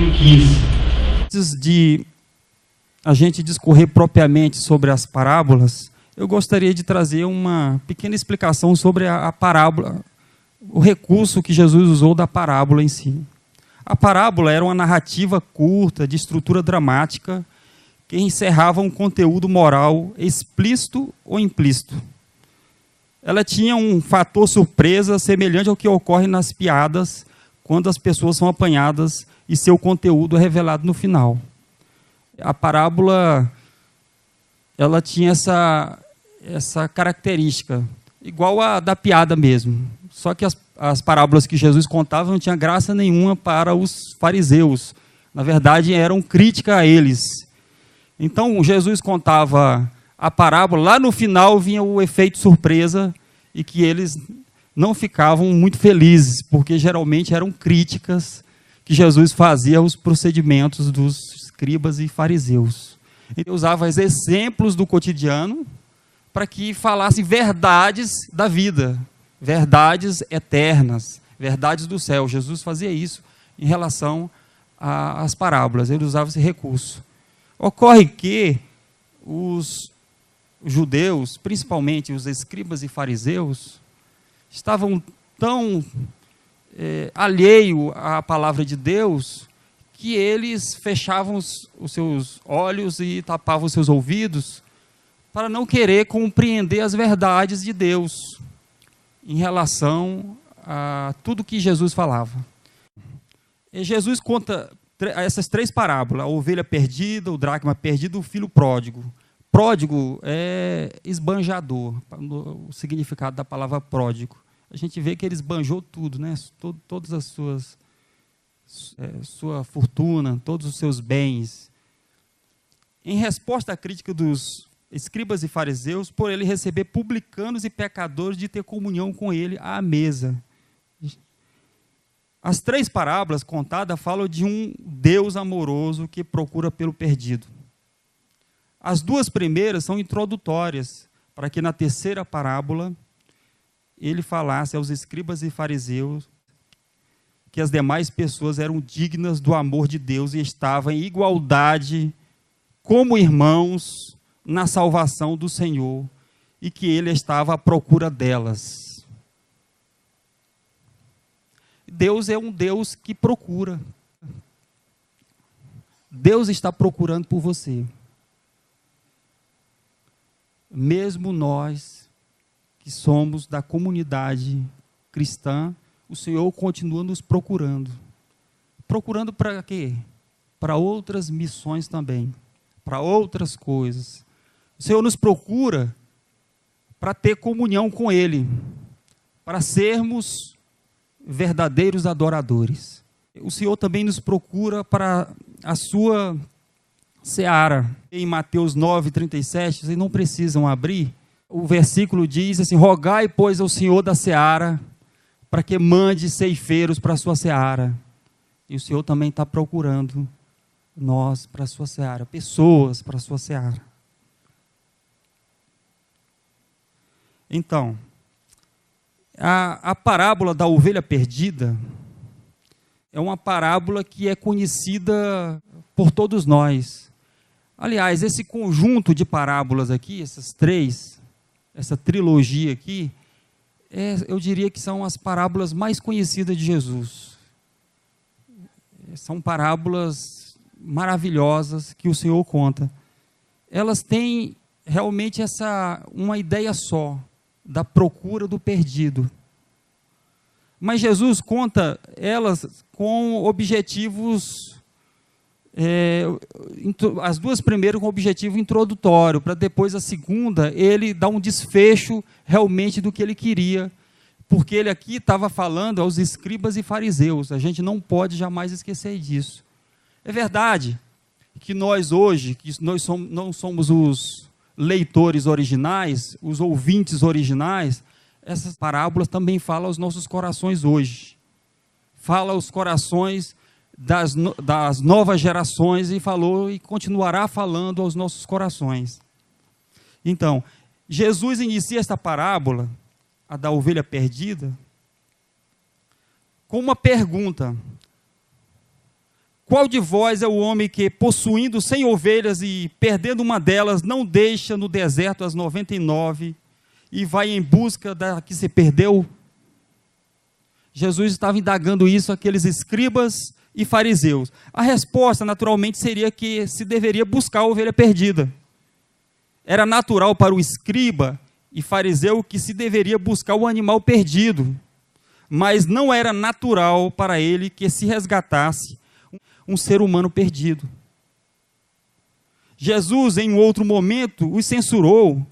capítulo 15. Antes de a gente discorrer propriamente sobre as parábolas, eu gostaria de trazer uma pequena explicação sobre a parábola, o recurso que Jesus usou da parábola em si. A parábola era uma narrativa curta, de estrutura dramática, que encerrava um conteúdo moral explícito ou implícito. Ela tinha um fator surpresa semelhante ao que ocorre nas piadas, quando as pessoas são apanhadas e seu conteúdo é revelado no final. A parábola, ela tinha essa característica, igual a da piada mesmo. Só que as parábolas que Jesus contava não tinha graça nenhuma para os fariseus. Na verdade, eram crítica a eles. Então, Jesus contava a parábola, lá no final vinha o efeito surpresa e que eles não ficavam muito felizes, porque geralmente eram críticas que Jesus fazia aos procedimentos dos escribas e fariseus. Ele usava os exemplos do cotidiano para que falasse verdades da vida, verdades eternas, verdades do céu. Jesus fazia isso em relação às parábolas, ele usava esse recurso. Ocorre que os judeus, principalmente os escribas e fariseus, estavam tão alheios à palavra de Deus que eles fechavam os seus olhos e tapavam os seus ouvidos para não querer compreender as verdades de Deus em relação a tudo que Jesus falava. E Jesus conta essas três parábolas: a ovelha perdida, o dracma perdido, o filho pródigo. Pródigo é esbanjador, o significado da palavra pródigo. A gente vê que ele esbanjou tudo, né? Todas as sua fortuna, todos os seus bens. Em resposta à crítica dos escribas e fariseus, por ele receber publicanos e pecadores de ter comunhão com ele à mesa. As três parábolas contadas falam de um Deus amoroso que procura pelo perdido. As duas primeiras são introdutórias, para que na terceira parábola ele falasse aos escribas e fariseus que as demais pessoas eram dignas do amor de Deus e estavam em igualdade como irmãos na salvação do Senhor e que ele estava à procura delas. Deus é um Deus que procura. Deus está procurando por você. Mesmo nós que somos da comunidade cristã, o Senhor continua nos procurando. Procurando para quê? Para outras missões também, para outras coisas. O Senhor nos procura para ter comunhão com Ele, para sermos verdadeiros adoradores. O Senhor também nos procura para a sua seara. Em Mateus 9:37, vocês não precisam abrir, o versículo diz assim: rogai, pois, ao Senhor da seara, para que mande ceifeiros para a sua seara. E o Senhor também está procurando nós para a sua seara, pessoas para a sua seara. Então, a parábola da ovelha perdida é uma parábola que é conhecida por todos nós. Aliás, esse conjunto de parábolas aqui, essas três, essa trilogia aqui, eu diria que são as parábolas mais conhecidas de Jesus. São parábolas maravilhosas que o Senhor conta. Elas têm realmente uma ideia só, da procura do perdido. Mas Jesus conta elas com objetivos, as duas primeiras com objetivo introdutório, para depois a segunda ele dar um desfecho realmente do que ele queria, porque ele aqui estava falando aos escribas e fariseus. A gente não pode jamais esquecer disso. É verdade que nós hoje, não somos os leitores originais, os ouvintes originais, essas parábolas também falam aos nossos corações hoje. Fala aos corações das novas gerações e falou e continuará falando aos nossos corações. Então, Jesus inicia esta parábola, a da ovelha perdida, com uma pergunta: Qual de vós é o homem que, possuindo 100 ovelhas e perdendo uma delas, não deixa no deserto as 99 e vai em busca da que se perdeu? Jesus estava indagando isso àqueles escribas e fariseus. A resposta, naturalmente, seria que se deveria buscar a ovelha perdida. Era natural para o escriba e fariseu que se deveria buscar o animal perdido, mas não era natural para ele que se resgatasse um ser humano perdido. Jesus, em outro momento, os censurou,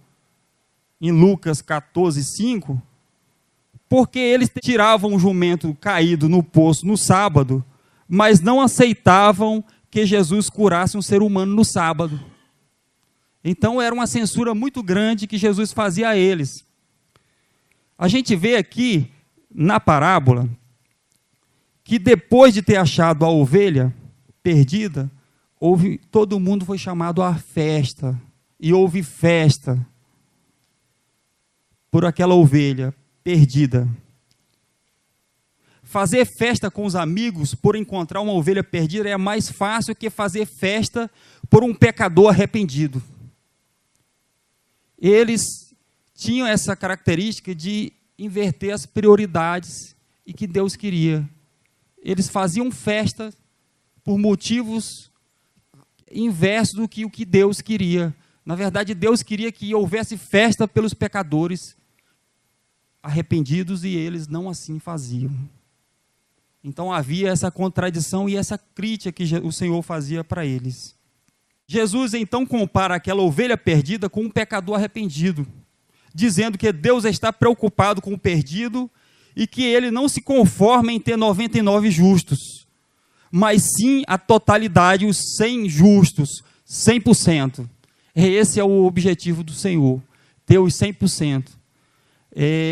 em Lucas 14:5, porque eles tiravam um jumento caído no poço no sábado, mas não aceitavam que Jesus curasse um ser humano no sábado. Então era uma censura muito grande que Jesus fazia a eles. A gente vê aqui, na parábola, que depois de ter achado a ovelha perdida, todo mundo foi chamado à festa, e houve festa por aquela ovelha perdida. Fazer festa com os amigos por encontrar uma ovelha perdida é mais fácil que fazer festa por um pecador arrependido. Eles tinham essa característica de inverter as prioridades e que Deus queria. Eles faziam festa por motivos inversos do que o que Deus queria. Na verdade, Deus queria que houvesse festa pelos pecadores arrependidos e eles não assim faziam. Então havia essa contradição e essa crítica que o Senhor fazia para eles. Jesus então compara aquela ovelha perdida com um pecador arrependido, dizendo que Deus está preocupado com o perdido e que ele não se conforma em ter 99 justos, mas sim a totalidade, os 100 justos, 100%. Esse é o objetivo do Senhor, ter os 100%.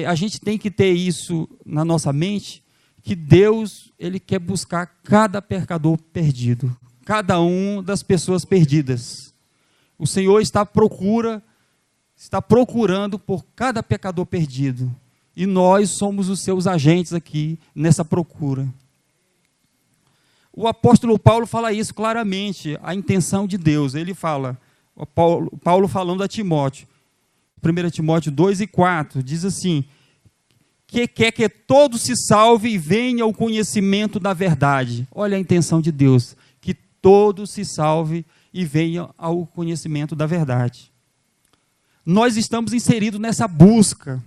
A gente tem que ter isso na nossa mente, que Deus, Ele quer buscar cada pecador perdido, cada uma das pessoas perdidas. O Senhor está procurando por cada pecador perdido. E nós somos os seus agentes aqui nessa procura. O apóstolo Paulo fala isso claramente, a intenção de Deus. Ele fala, Paulo falando a Timóteo, 1 Timóteo 2:4, diz assim, que quer que todos se salvem e venham ao conhecimento da verdade. Olha a intenção de Deus, que todos se salvem e venham ao conhecimento da verdade. Nós estamos inseridos nessa busca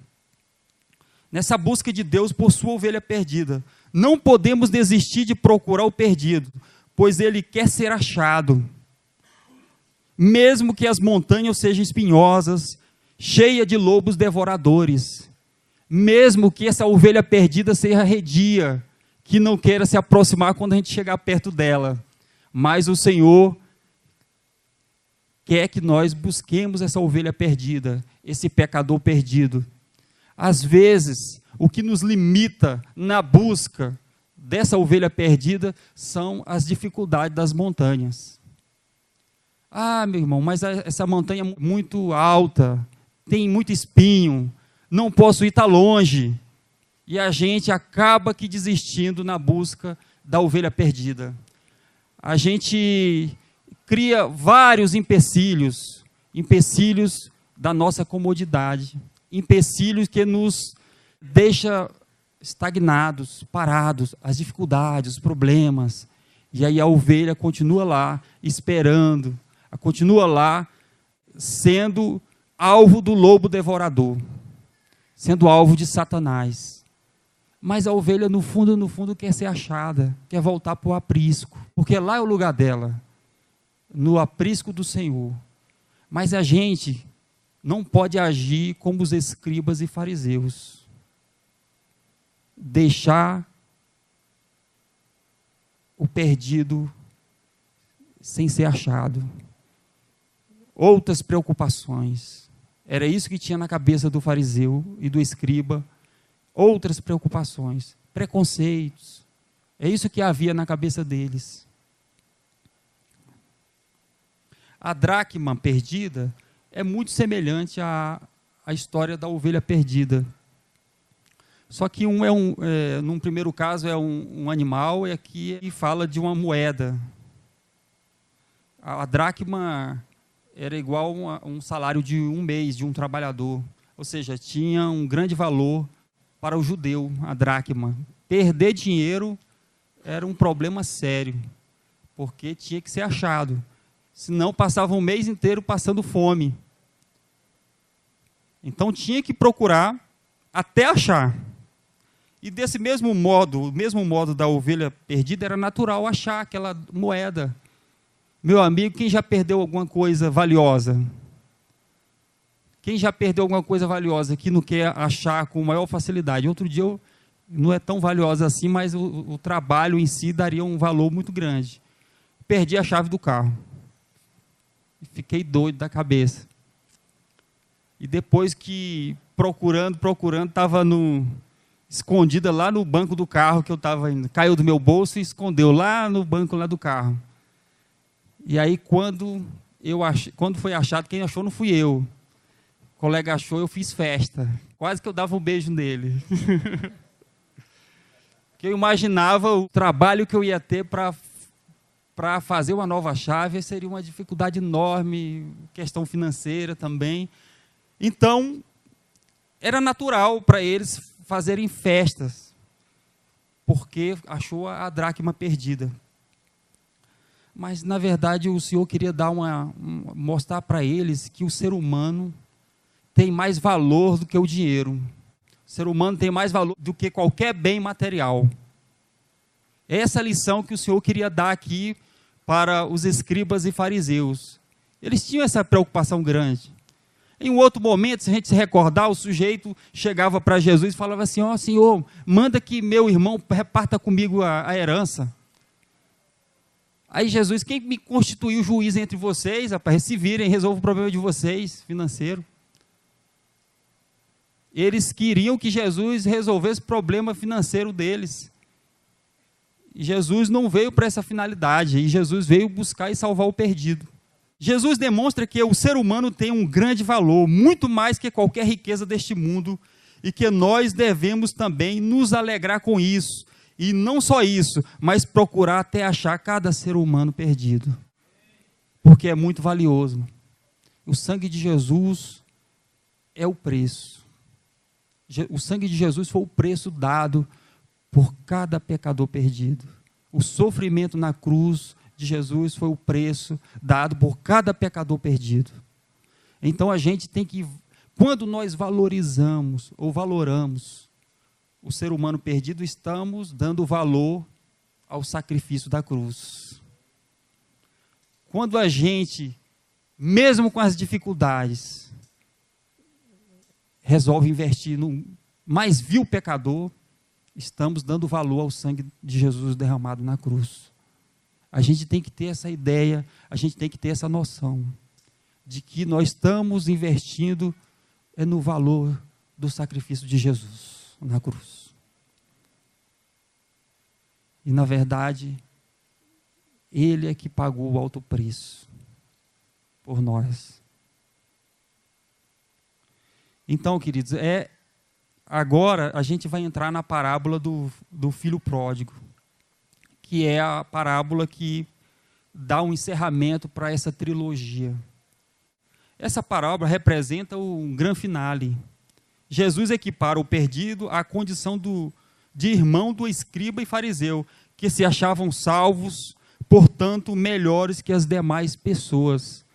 de Deus por sua ovelha perdida. Não podemos desistir de procurar o perdido, pois ele quer ser achado. Mesmo que as montanhas sejam espinhosas, cheias de lobos devoradores, mesmo que essa ovelha perdida seja arredia, que não queira se aproximar quando a gente chegar perto dela, mas o Senhor quer que nós busquemos essa ovelha perdida, esse pecador perdido. Às vezes, o que nos limita na busca dessa ovelha perdida são as dificuldades das montanhas. Ah, meu irmão, mas essa montanha é muito alta, tem muito espinho, não posso ir tão longe. E a gente acaba que desistindo na busca da ovelha perdida. A gente cria vários empecilhos da nossa comodidade, empecilhos que nos deixa estagnados, parados, as dificuldades, os problemas. E aí a ovelha continua lá, esperando, continua lá, sendo alvo do lobo devorador, sendo alvo de Satanás. Mas a ovelha, no fundo, quer ser achada, quer voltar para o aprisco, porque lá é o lugar dela, no aprisco do Senhor. Mas a gente não pode agir como os escribas e fariseus, deixar o perdido sem ser achado. Outras preocupações. Era isso que tinha na cabeça do fariseu e do escriba. Outras preocupações, preconceitos. É isso que havia na cabeça deles. A dracma perdida é muito semelhante à história da ovelha perdida. Só que num primeiro caso é um animal, e aqui fala de uma moeda. A dracma era igual a um salário de um mês de um trabalhador. Ou seja, tinha um grande valor para o judeu, a dracma. Perder dinheiro era um problema sério, porque tinha que ser achado. Senão passava um mês inteiro passando fome. Então tinha que procurar até achar. E desse mesmo modo, o mesmo modo da ovelha perdida, era natural achar aquela moeda. Meu amigo, quem já perdeu alguma coisa valiosa? Quem já perdeu alguma coisa valiosa que não quer achar com maior facilidade? Outro dia, não é tão valiosa assim, mas o trabalho em si daria um valor muito grande. Perdi a chave do carro. Fiquei doido da cabeça. E depois que, procurando, estava escondida lá no banco do carro que eu estava indo. Caiu do meu bolso e escondeu lá no banco lá do carro. E aí, quando foi achado, quem achou não fui eu. O colega achou, eu fiz festa. Quase que eu dava um beijo nele. Porque eu imaginava o trabalho que eu ia ter para fazer uma nova chave. Seria uma dificuldade enorme, questão financeira também. Então, era natural para eles fazerem festas, porque achou a dracma perdida. Mas, na verdade, o Senhor queria mostrar para eles que o ser humano tem mais valor do que o dinheiro. O ser humano tem mais valor do que qualquer bem material. Essa é a lição que o Senhor queria dar aqui para os escribas e fariseus. Eles tinham essa preocupação grande. Em um outro momento, se a gente se recordar, o sujeito chegava para Jesus e falava assim: ó, Senhor, manda que meu irmão reparta comigo a herança. Aí Jesus: quem me constituiu juiz entre vocês? Rapaz, se virem, resolvam o problema de vocês, financeiro. Eles queriam que Jesus resolvesse o problema financeiro deles. E Jesus não veio para essa finalidade, e Jesus veio buscar e salvar o perdido. Jesus demonstra que o ser humano tem um grande valor, muito mais que qualquer riqueza deste mundo, e que nós devemos também nos alegrar com isso. E não só isso, mas procurar até achar cada ser humano perdido. Porque é muito valioso. O sangue de Jesus é o preço. O sangue de Jesus foi o preço dado por cada pecador perdido. O sofrimento na cruz de Jesus foi o preço dado por cada pecador perdido. Então a gente tem que, quando nós valorizamos ou valoramos o ser humano perdido, estamos dando valor ao sacrifício da cruz. Quando a gente, mesmo com as dificuldades, resolve investir no mais vil pecador, estamos dando valor ao sangue de Jesus derramado na cruz. A gente tem que ter essa ideia, a gente tem que ter essa noção de que nós estamos investindo no valor do sacrifício de Jesus na cruz. E, na verdade, Ele é que pagou o alto preço por nós. Então, queridos, agora a gente vai entrar na parábola do filho pródigo, que é a parábola que dá um encerramento para essa trilogia. Essa parábola representa um grande finale. Jesus equipara o perdido à condição de irmão do escriba e fariseu, que se achavam salvos, portanto, melhores que as demais pessoas.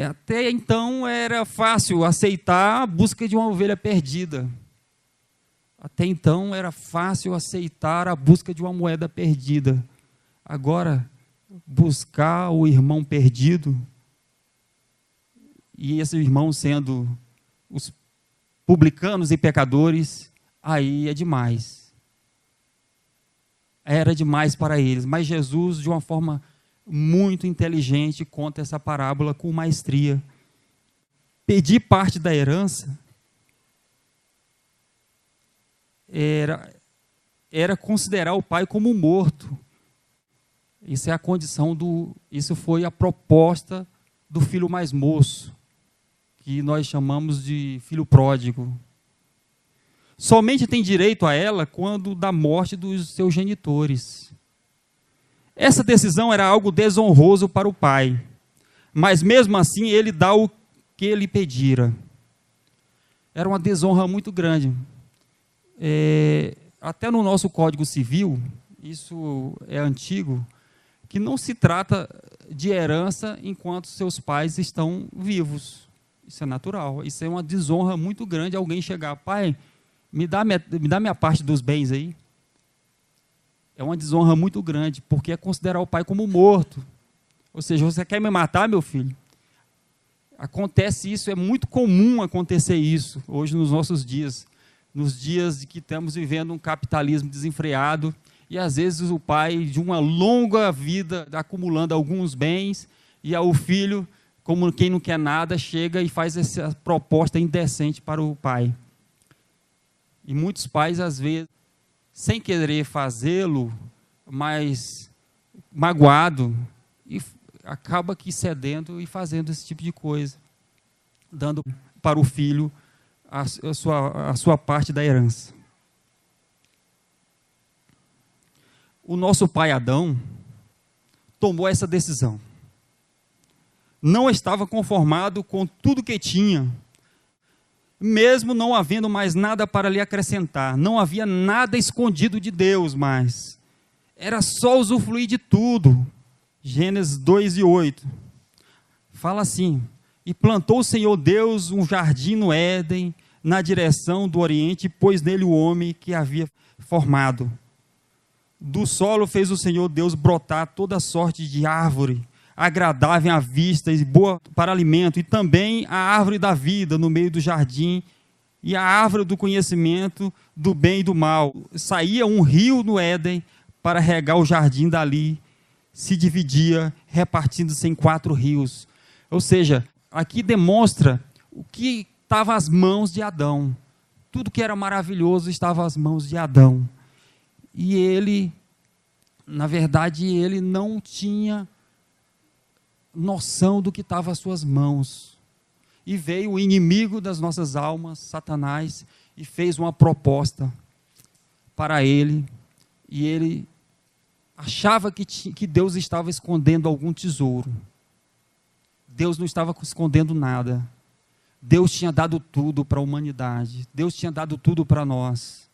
Até então era fácil aceitar a busca de uma ovelha perdida. Até então era fácil aceitar a busca de uma moeda perdida. Agora, buscar o irmão perdido, e esse irmão sendo os publicanos e pecadores, aí é demais. Era demais para eles. Mas Jesus, de uma forma muito inteligente, conta essa parábola com maestria. Pedir parte da herança era considerar o pai como morto. Isso é a condição isso foi a proposta do filho mais moço, que nós chamamos de filho pródigo. somente tem direito a ela quando da morte dos seus genitores. Essa decisão era algo desonroso para o pai, mas mesmo assim ele dá o que ele pedira. Era uma desonra muito grande. Até no nosso Código Civil, isso é antigo, que não se trata de herança enquanto seus pais estão vivos. Isso é natural. Isso é uma desonra muito grande alguém chegar, pai, me dá minha parte dos bens aí. É uma desonra muito grande, porque é considerar o pai como morto. Ou seja, você quer me matar, meu filho? Acontece isso, é muito comum acontecer isso hoje nos nossos dias. Nos dias de que estamos vivendo um capitalismo desenfreado, e às vezes o pai, de uma longa vida, acumulando alguns bens, e o filho, como quem não quer nada, chega e faz essa proposta indecente para o pai. E muitos pais, às vezes, sem querer fazê-lo, mas magoado, e acaba aqui cedendo e fazendo esse tipo de coisa, dando para o filho a sua parte da herança. O nosso pai Adão tomou essa decisão. Não estava conformado com tudo que tinha, mesmo não havendo mais nada para lhe acrescentar. Não havia nada escondido de Deus mais. Era só usufruir de tudo. Gênesis 2:8. Fala assim: e plantou o Senhor Deus um jardim no Éden, na direção do Oriente, e pôs nele o homem que havia formado. Do solo fez o Senhor Deus brotar toda sorte de árvore, agradável à vista e boa para alimento, e também a árvore da vida no meio do jardim, e a árvore do conhecimento do bem e do mal. Saía um rio no Éden para regar o jardim, dali se dividia, repartindo-se em 4 rios. Ou seja, aqui demonstra o que estava às mãos de Adão. Tudo que era maravilhoso estava às mãos de Adão. E ele, na verdade, ele não tinha noção do que estava às suas mãos. E veio o inimigo das nossas almas, Satanás, e fez uma proposta para ele. E ele achava que Deus estava escondendo algum tesouro. Deus não estava escondendo nada. Deus tinha dado tudo para a humanidade. Deus tinha dado tudo para nós.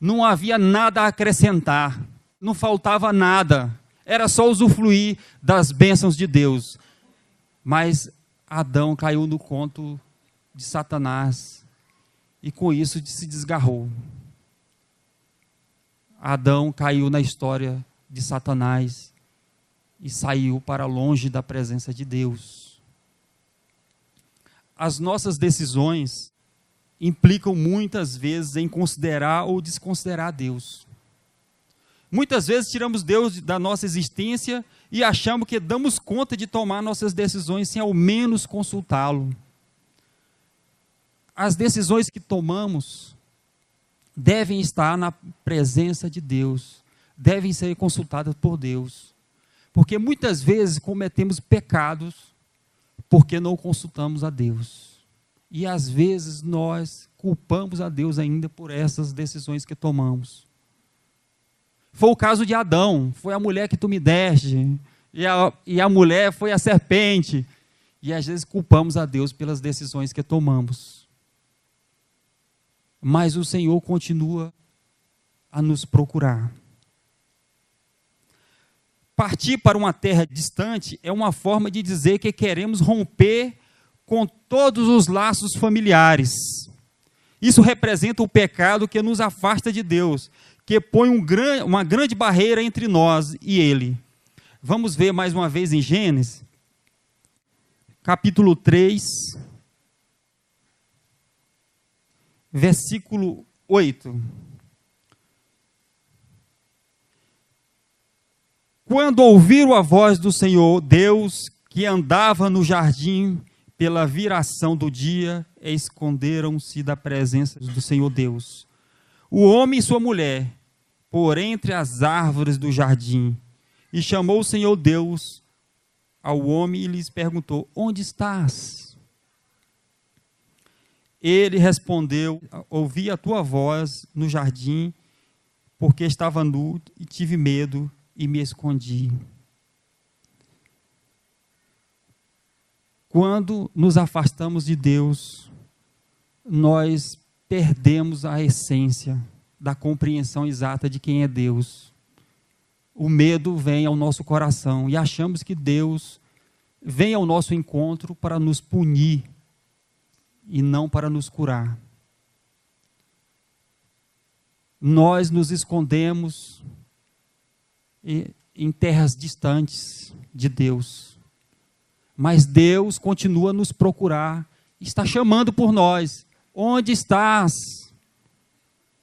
Não havia nada a acrescentar. Não faltava nada. Era só usufruir das bênçãos de Deus. Mas Adão caiu no conto de Satanás. E com isso se desgarrou. Adão caiu na história de Satanás e saiu para longe da presença de Deus. As nossas decisões implicam muitas vezes em considerar ou desconsiderar Deus. Muitas vezes tiramos Deus da nossa existência e achamos que damos conta de tomar nossas decisões sem ao menos consultá-lo. As decisões que tomamos devem estar na presença de Deus, devem ser consultadas por Deus, porque muitas vezes cometemos pecados porque não consultamos a Deus, e às vezes nós culpamos a Deus ainda por essas decisões que tomamos. Foi o caso de Adão, foi a mulher que tu me deste, e a mulher foi a serpente, e às vezes culpamos a Deus pelas decisões que tomamos. Mas o Senhor continua a nos procurar. Partir para uma terra distante é uma forma de dizer que queremos romper com todos os laços familiares. Isso representa o pecado que nos afasta de Deus, que põe uma grande barreira entre nós e Ele. Vamos ver mais uma vez em Gênesis, capítulo 3, versículo 8. Quando ouviram a voz do Senhor Deus, que andava no jardim pela viração do dia, esconderam-se da presença do Senhor Deus, o homem e sua mulher, por entre as árvores do jardim. E chamou o Senhor Deus ao homem e lhes perguntou: onde estás? Ele respondeu: ouvi a tua voz no jardim, porque estava nu e tive medo e me escondi. Quando nos afastamos de Deus, nós perdemos a essência da compreensão exata de quem é Deus. O medo vem ao nosso coração e achamos que Deus vem ao nosso encontro para nos punir e não para nos curar. Nós nos escondemos em terras distantes de Deus, mas Deus continua a nos procurar, está chamando por nós. Onde estás?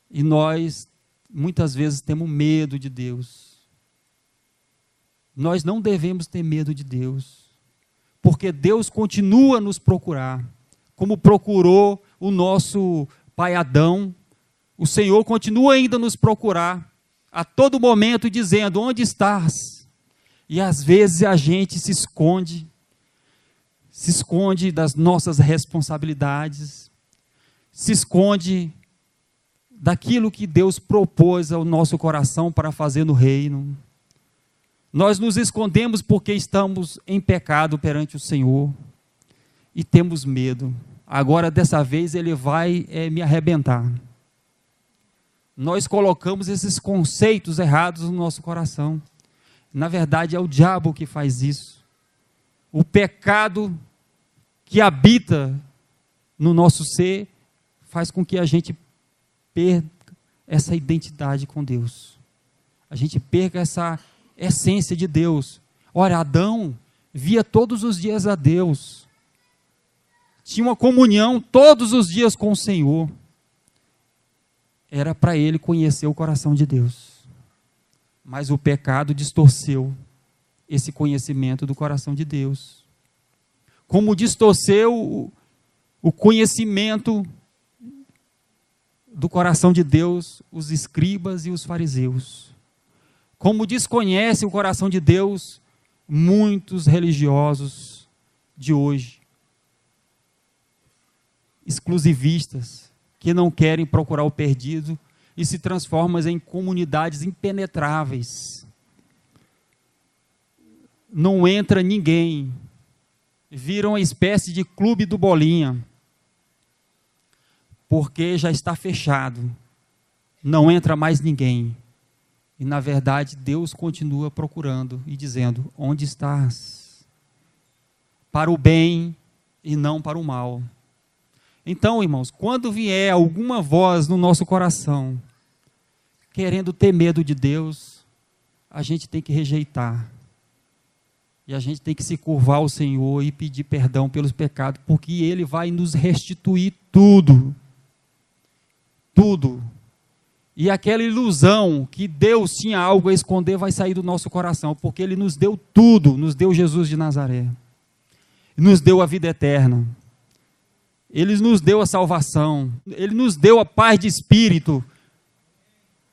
E nós muitas vezes temos medo de Deus. Nós não devemos ter medo de Deus, porque Deus continua a nos procurar, como procurou o nosso pai Adão. O Senhor continua ainda a nos procurar, a todo momento dizendo: onde estás? E às vezes a gente se esconde das nossas responsabilidades, se esconde daquilo que Deus propôs ao nosso coração para fazer no reino. Nós nos escondemos porque estamos em pecado perante o Senhor e temos medo. Agora, dessa vez, Ele vai me arrebentar. Nós colocamos esses conceitos errados no nosso coração. Na verdade, é o diabo que faz isso. O pecado que habita no nosso ser faz com que a gente perca essa identidade com Deus. A gente perca essa essência de Deus. Ora, Adão via todos os dias a Deus. Tinha uma comunhão todos os dias com o Senhor. Era para ele conhecer o coração de Deus. Mas o pecado distorceu esse conhecimento do coração de Deus. Como distorceu o conhecimento do coração de Deus, os escribas e os fariseus. Como desconhece o coração de Deus muitos religiosos de hoje, exclusivistas, que não querem procurar o perdido e se transformam em comunidades impenetráveis. Não entra ninguém, viram uma espécie de clube do bolinha, porque já está fechado, não entra mais ninguém. E na verdade Deus continua procurando e dizendo: onde estás? Para o bem e não para o mal. Então, irmãos, quando vier alguma voz no nosso coração, querendo ter medo de Deus, a gente tem que rejeitar. E a gente tem que se curvar ao Senhor e pedir perdão pelos pecados, porque Ele vai nos restituir tudo. Tudo. E aquela ilusão que Deus tinha algo a esconder vai sair do nosso coração, porque Ele nos deu tudo, nos deu Jesus de Nazaré, nos deu a vida eterna, Ele nos deu a salvação, Ele nos deu a paz de espírito,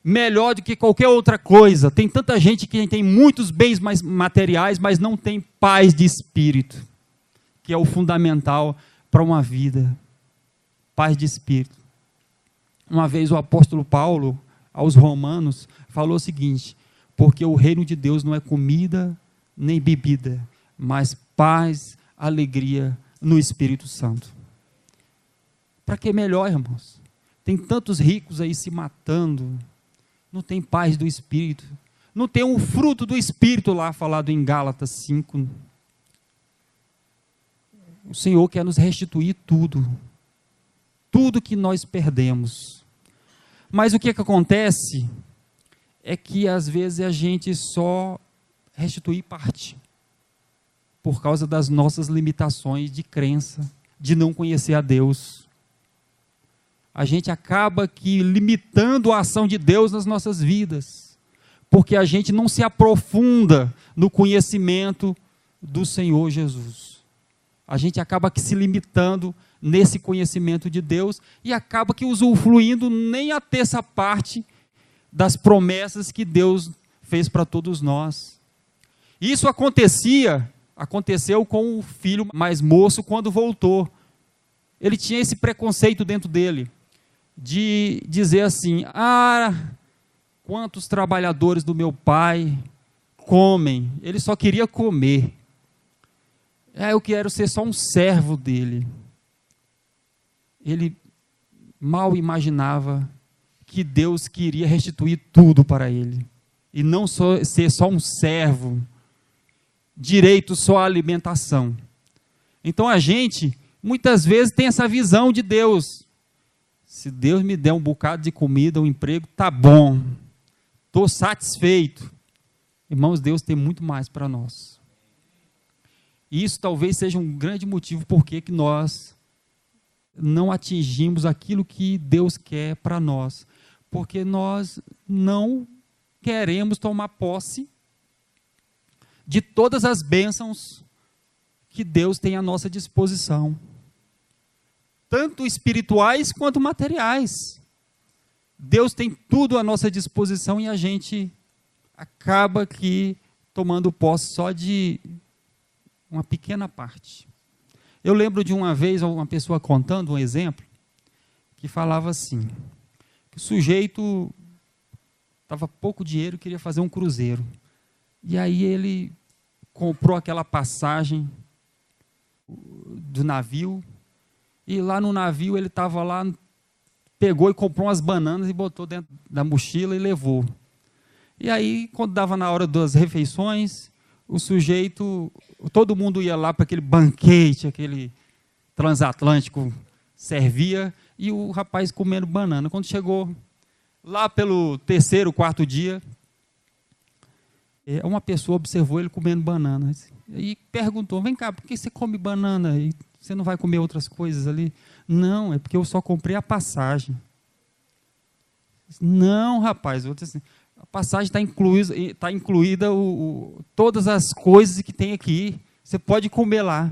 melhor do que qualquer outra coisa. Tem tanta gente que tem muitos bens materiais, mas não tem paz de espírito, que é o fundamental para uma vida. Paz de espírito. Uma vez o apóstolo Paulo, aos Romanos, falou o seguinte: porque o reino de Deus não é comida nem bebida, mas paz, alegria no Espírito Santo. Para que melhor, irmãos? Tem tantos ricos aí se matando, não tem paz do Espírito, não tem um fruto do Espírito lá falado em Gálatas 5. O Senhor quer nos restituir tudo que nós perdemos. Mas o que acontece é que às vezes a gente só restitui parte, por causa das nossas limitações de crença, de não conhecer a Deus. A gente acaba que limitando a ação de Deus nas nossas vidas, porque a gente não se aprofunda no conhecimento do Senhor Jesus. A gente acaba que se limitando nesse conhecimento de Deus e acaba que usufruindo nem a terça parte das promessas que Deus fez para todos nós. Isso aconteceu com o filho mais moço quando voltou. ele tinha esse preconceito dentro dele, de dizer assim, quantos trabalhadores do meu pai comem, ele só queria comer, eu quero ser só um servo dele. Ele mal imaginava que Deus queria restituir tudo para ele, e não ser só um servo, direito só à alimentação. Então a gente, muitas vezes, tem essa visão de Deus. Se Deus me der um bocado de comida, um emprego, tá bom, estou satisfeito. Irmãos, Deus tem muito mais para nós. E isso talvez seja um grande motivo por que nós não atingimos aquilo que Deus quer para nós. Porque nós não queremos tomar posse de todas as bênçãos que Deus tem à nossa disposição, tanto espirituais quanto materiais. Deus tem tudo à nossa disposição e a gente acaba aqui tomando posse só de uma pequena parte. Eu lembro de uma vez uma pessoa contando um exemplo que falava assim, que o sujeito estava pouco dinheiro e queria fazer um cruzeiro. E aí ele comprou aquela passagem do navio, e lá no navio ele estava lá, pegou e comprou umas bananas e botou dentro da mochila e levou. E aí, quando dava na hora das refeições, o sujeito, todo mundo ia lá para aquele banquete, aquele transatlântico, servia, e o rapaz comendo banana. Quando chegou lá pelo terceiro, quarto dia, uma pessoa observou ele comendo banana e perguntou, vem cá, por que você come banana e você não vai comer outras coisas ali? Não, é porque eu só comprei a passagem. Não, rapaz, assim, a passagem está incluída todas as coisas que tem aqui, você pode comer lá.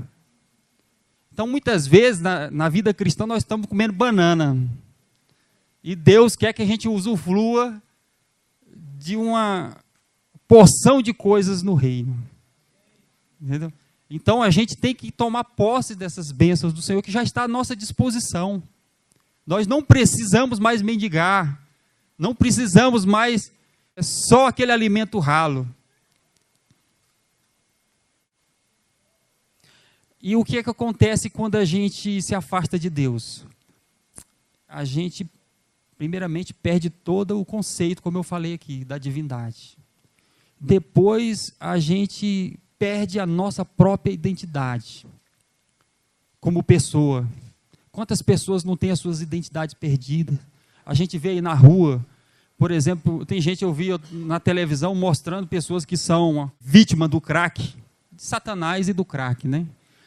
Então, muitas vezes, na vida cristã, nós estamos comendo banana, e Deus quer que a gente usufrua de uma porção de coisas no reino. Entendeu? Então a gente tem que tomar posse dessas bênçãos do Senhor que já está à nossa disposição. Nós não precisamos mais mendigar, não precisamos mais só aquele alimento ralo. E o que é que acontece quando a gente se afasta de Deus? A gente, primeiramente, perde todo o conceito, como eu falei aqui, da divindade. Depois, a gente perde a nossa própria identidade como pessoa. Quantas pessoas não têm as suas identidades perdidas? A gente vê aí na rua, por exemplo, tem gente, eu vi na televisão mostrando pessoas que são vítimas do crack, de Satanás e do crack, né?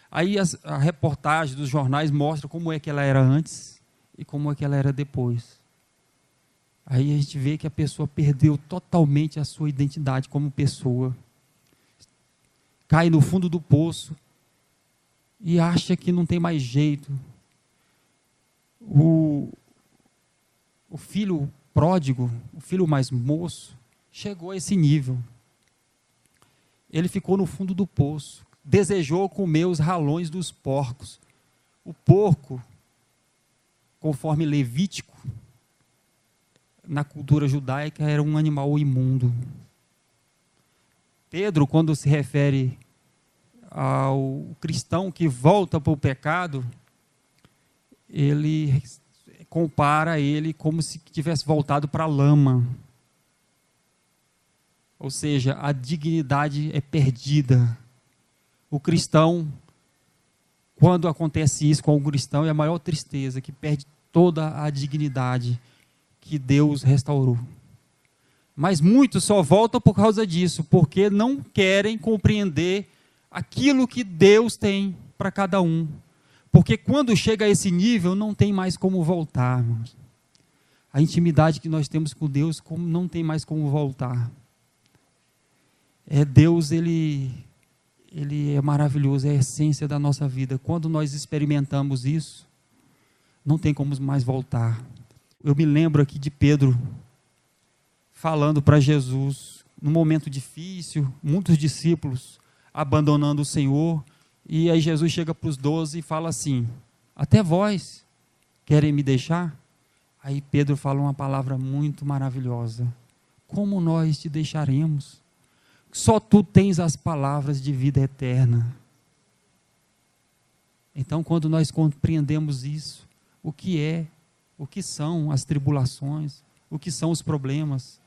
Aí a reportagem dos jornais mostra como é que ela era antes e como é que ela era depois. Aí a gente vê que a pessoa perdeu totalmente a sua identidade como pessoa. Cai no fundo do poço e acha que não tem mais jeito. O filho pródigo, o filho mais moço, chegou a esse nível. Ele ficou no fundo do poço, desejou comer os ralões dos porcos. O porco, conforme Levítico, na cultura judaica, era um animal imundo. Pedro, quando se refere ao cristão que volta para o pecado, ele compara ele como se tivesse voltado para a lama. Ou seja, a dignidade é perdida. O cristão, quando acontece isso com o cristão, é a maior tristeza, que perde toda a dignidade que Deus restaurou. Mas muitos só voltam por causa disso, porque não querem compreender aquilo que Deus tem para cada um. Porque quando chega a esse nível, não tem mais como voltar, irmãos. A intimidade que nós temos com Deus não tem mais como voltar. Deus, ele é maravilhoso, é a essência da nossa vida. Quando nós experimentamos isso, não tem como mais voltar. Eu me lembro aqui de Pedro falando para Jesus, num momento difícil, muitos discípulos abandonando o Senhor, e aí Jesus chega para os 12 e fala assim, Até vós querem me deixar? Aí Pedro fala uma palavra muito maravilhosa. Como nós te deixaremos? Só tu tens as palavras de vida eterna. Então, quando nós compreendemos isso, o que são as tribulações, o que são os problemas,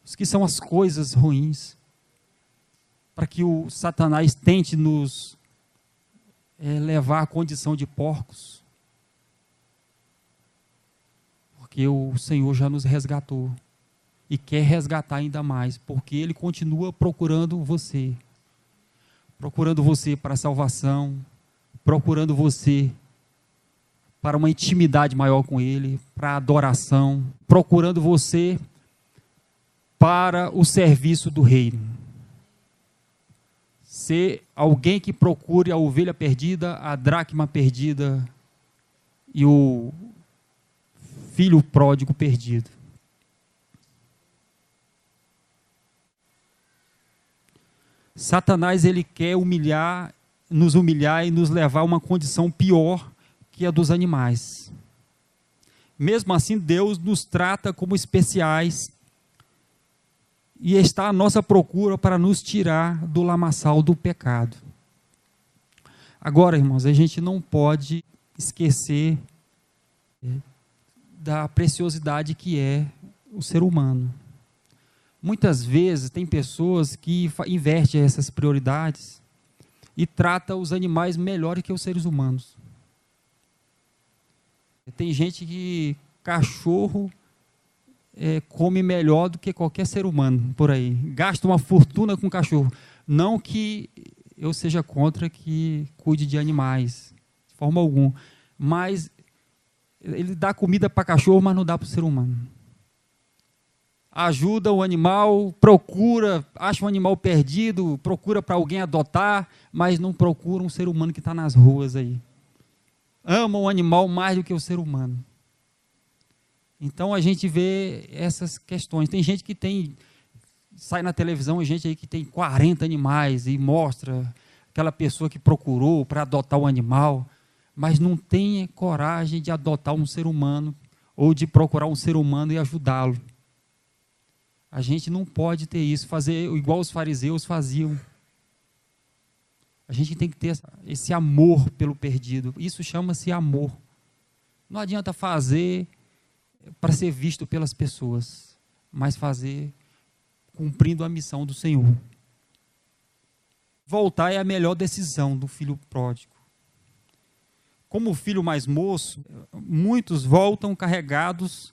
o que são as coisas ruins, para que o Satanás tente nos levar à condição de porcos, porque o Senhor já nos resgatou e quer resgatar ainda mais, porque Ele continua procurando você para a salvação, procurando você para uma intimidade maior com Ele, para a adoração, procurando você para o serviço do reino. Ser alguém que procure a ovelha perdida, a dracma perdida e o filho pródigo perdido. Satanás, ele quer nos humilhar e nos levar a uma condição pior que a dos animais. Mesmo assim, Deus nos trata como especiais e está à nossa procura para nos tirar do lamaçal do pecado. Agora, irmãos, a gente não pode esquecer da preciosidade que é o ser humano. Muitas vezes tem pessoas que invertem essas prioridades e tratam os animais melhor que os seres humanos. Tem gente que cachorro come melhor do que qualquer ser humano por aí. Gasta uma fortuna com cachorro. Não que eu seja contra que cuide de animais, de forma alguma. Mas ele dá comida para cachorro, mas não dá para o ser humano. Ajuda o animal, acha um animal perdido, procura para alguém adotar, mas não procura um ser humano que está nas ruas aí. Ama o animal mais do que o ser humano. Então a gente vê essas questões. Tem gente que sai na televisão, gente aí que tem 40 animais e mostra aquela pessoa que procurou para adotar um animal, mas não tem coragem de adotar um ser humano ou de procurar um ser humano e ajudá-lo. A gente não pode ter isso, fazer igual os fariseus faziam. A gente tem que ter esse amor pelo perdido. Isso chama-se amor. Não adianta fazer para ser visto pelas pessoas, mas fazer cumprindo a missão do Senhor. Voltar é a melhor decisão do filho pródigo. Como o filho mais moço, muitos voltam carregados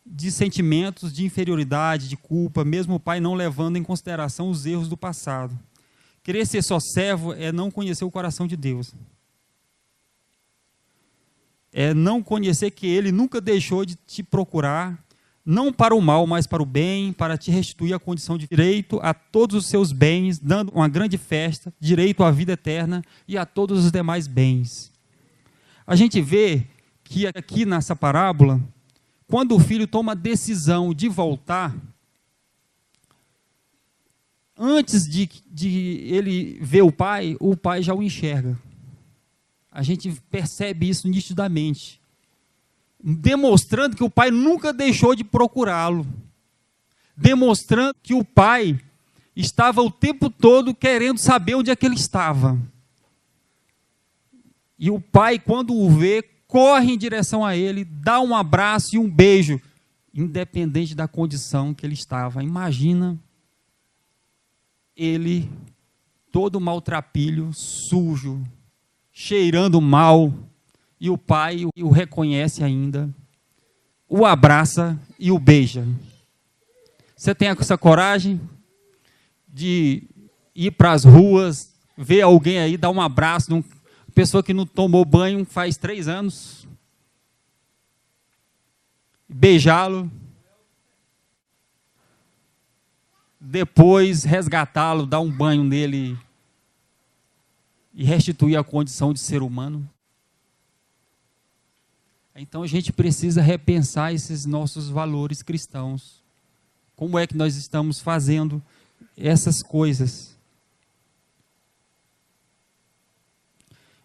de sentimentos de inferioridade, de culpa, mesmo o pai não levando em consideração os erros do passado. Querer ser só servo é não conhecer o coração de Deus. É não conhecer que Ele nunca deixou de te procurar, não para o mal, mas para o bem, para te restituir a condição de direito a todos os seus bens, dando uma grande festa, direito à vida eterna e a todos os demais bens. A gente vê que aqui nessa parábola, quando o filho toma a decisão de voltar, antes de ele ver o pai já o enxerga. A gente percebe isso nitidamente, demonstrando que o pai nunca deixou de procurá-lo, demonstrando que o pai estava o tempo todo querendo saber onde é que ele estava. E o pai, quando o vê, corre em direção a ele, dá um abraço e um beijo, independente da condição que ele estava. Imagina ele todo maltrapilho, sujo, cheirando mal, e o pai o reconhece ainda, o abraça e o beija. Você tem essa coragem de ir para as ruas, ver alguém aí, dar um abraço, uma pessoa que não tomou banho faz 3 anos, beijá-lo, depois resgatá-lo, dar um banho nele e restituir a condição de ser humano? Então a gente precisa repensar esses nossos valores cristãos. Como é que nós estamos fazendo essas coisas?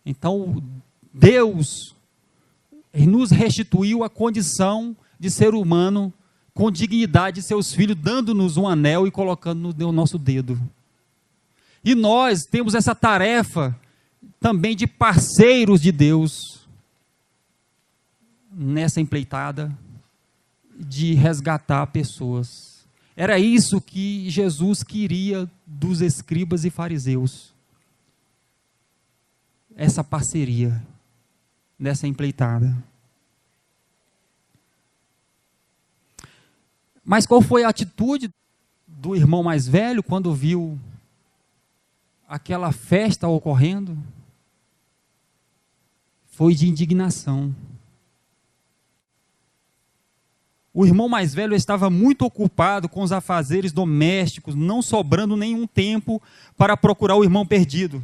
Então, Deus Ele nos restituiu a condição de ser humano, com dignidade de seus filhos, dando-nos um anel e colocando no nosso dedo. E nós temos essa tarefa também de parceiros de Deus nessa empreitada de resgatar pessoas. Era isso que Jesus queria dos escribas e fariseus. Essa parceria nessa empreitada. Mas qual foi a atitude do irmão mais velho quando viu aquela festa ocorrendo? Foi de indignação. O irmão mais velho estava muito ocupado com os afazeres domésticos, não sobrando nenhum tempo para procurar o irmão perdido.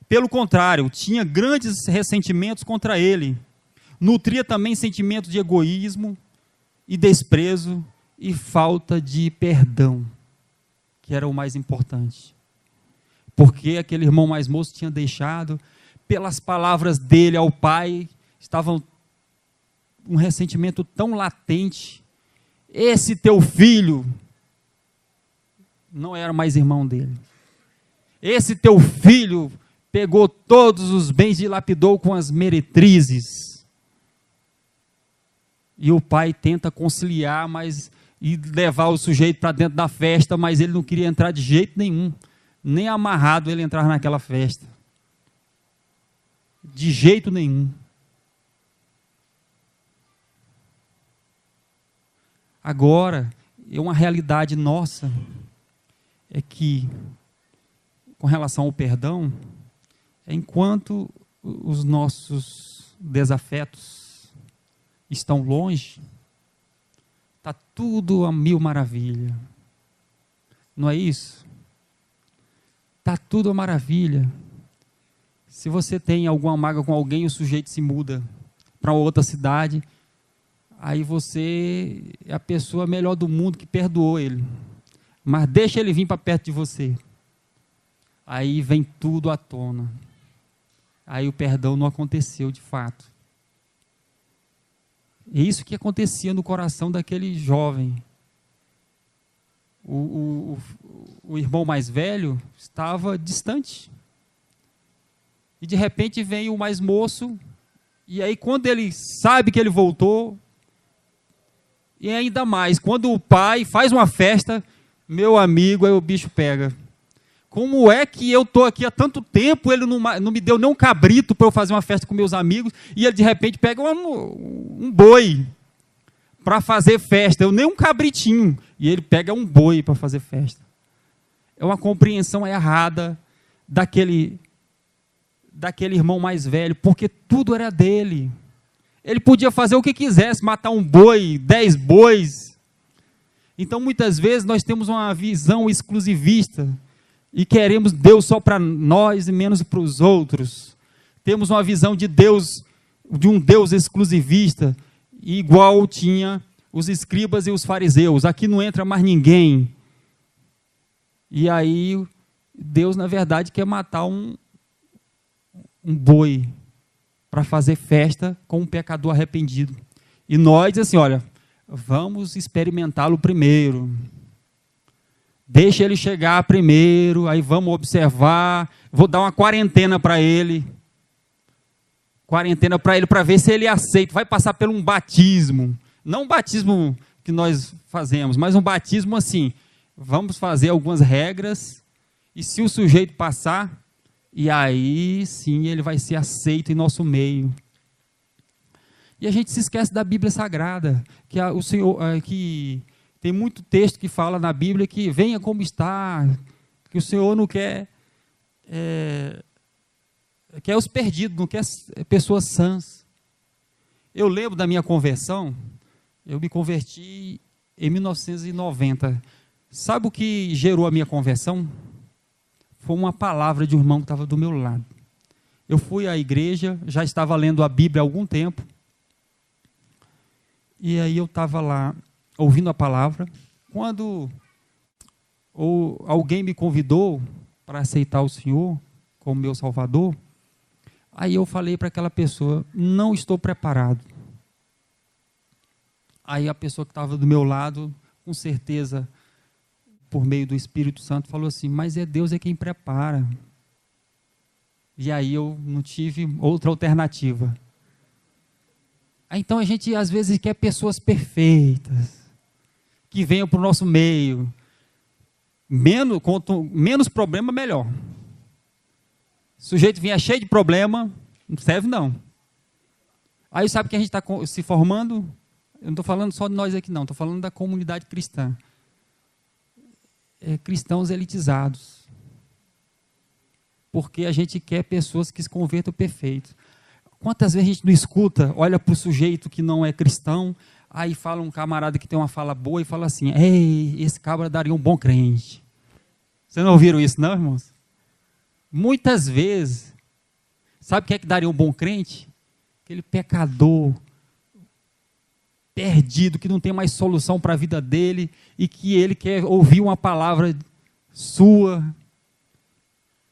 Pelo contrário, tinha grandes ressentimentos contra ele. Nutria também sentimentos de egoísmo e desprezo e falta de perdão, que era o mais importante. Porque aquele irmão mais moço tinha deixado, pelas palavras dele ao pai, estava um ressentimento tão latente. Esse teu filho não era mais irmão dele. Esse teu filho pegou todos os bens e dilapidou com as meretrizes. E o pai tenta conciliar, e levar o sujeito para dentro da festa, mas ele não queria entrar de jeito nenhum. Nem amarrado ele entrar naquela festa. De jeito nenhum. Agora, uma realidade nossa é que, com relação ao perdão, enquanto os nossos desafetos estão longe, está tudo a mil maravilha. Não é isso? Está tudo a maravilha. Se você tem alguma mágoa com alguém, o sujeito se muda para outra cidade, aí você é a pessoa melhor do mundo que perdoou ele. Mas deixa ele vir para perto de você. Aí vem tudo à tona. Aí o perdão não aconteceu de fato. É isso que acontecia no coração daquele jovem. O irmão mais velho estava distante. E de repente vem o mais moço, e aí quando ele sabe que ele voltou, e ainda mais, quando o pai faz uma festa, meu amigo, aí o bicho pega. Como é que eu estou aqui há tanto tempo, ele não me deu nem um cabrito para eu fazer uma festa com meus amigos, e ele de repente pega um boi para fazer festa, eu nem um cabritinho, e ele pega um boi para fazer festa. É uma compreensão errada daquele irmão mais velho, porque tudo era dele. Ele podia fazer o que quisesse, matar um boi, 10 bois. Então, muitas vezes, nós temos uma visão exclusivista e queremos Deus só para nós e menos para os outros. Temos uma visão de Deus, de um Deus exclusivista, igual tinha os escribas e os fariseus. Aqui não entra mais ninguém. E aí, Deus, na verdade, quer matar um boi para fazer festa com um pecador arrependido. E nós, assim, olha, vamos experimentá-lo primeiro. Deixa ele chegar primeiro, aí vamos observar. Vou dar uma quarentena para ele. Quarentena para ele, para ver se ele aceita. Vai passar por um batismo. Não um batismo que nós fazemos, mas um batismo assim. Vamos fazer algumas regras, e se o sujeito passar, e aí sim ele vai ser aceito em nosso meio. E a gente se esquece da Bíblia Sagrada, o Senhor, que tem muito texto que fala na Bíblia que venha como está, que o Senhor não quer, quer os perdidos, não quer pessoas sãs. Eu lembro da minha conversão, eu me converti em 1990. Sabe o que gerou a minha conversão? Foi uma palavra de um irmão que estava do meu lado. Eu fui à igreja, já estava lendo a Bíblia há algum tempo, e aí eu estava lá, ouvindo a palavra, quando alguém me convidou para aceitar o Senhor como meu Salvador, aí eu falei para aquela pessoa, não estou preparado, Aí a pessoa que estava do meu lado, com certeza, por meio do Espírito Santo, falou assim, mas Deus é quem prepara. E aí eu não tive outra alternativa. Então a gente às vezes quer pessoas perfeitas, que venham para o nosso meio. Quanto menos problema, melhor. O sujeito vinha cheio de problema, não serve não. Aí sabe que a gente está se formando? Eu não estou falando só de nós aqui não, estou falando da comunidade cristã. Cristãos elitizados. Porque a gente quer pessoas que se convertam perfeitos. Quantas vezes a gente não escuta, olha para o sujeito que não é cristão, aí fala um camarada que tem uma fala boa e fala assim, ei, esse cabra daria um bom crente. Vocês não ouviram isso não, irmãos? Muitas vezes, sabe o que é que daria um bom crente? Aquele pecador, perdido, que não tem mais solução para a vida dele, e que ele quer ouvir uma palavra sua,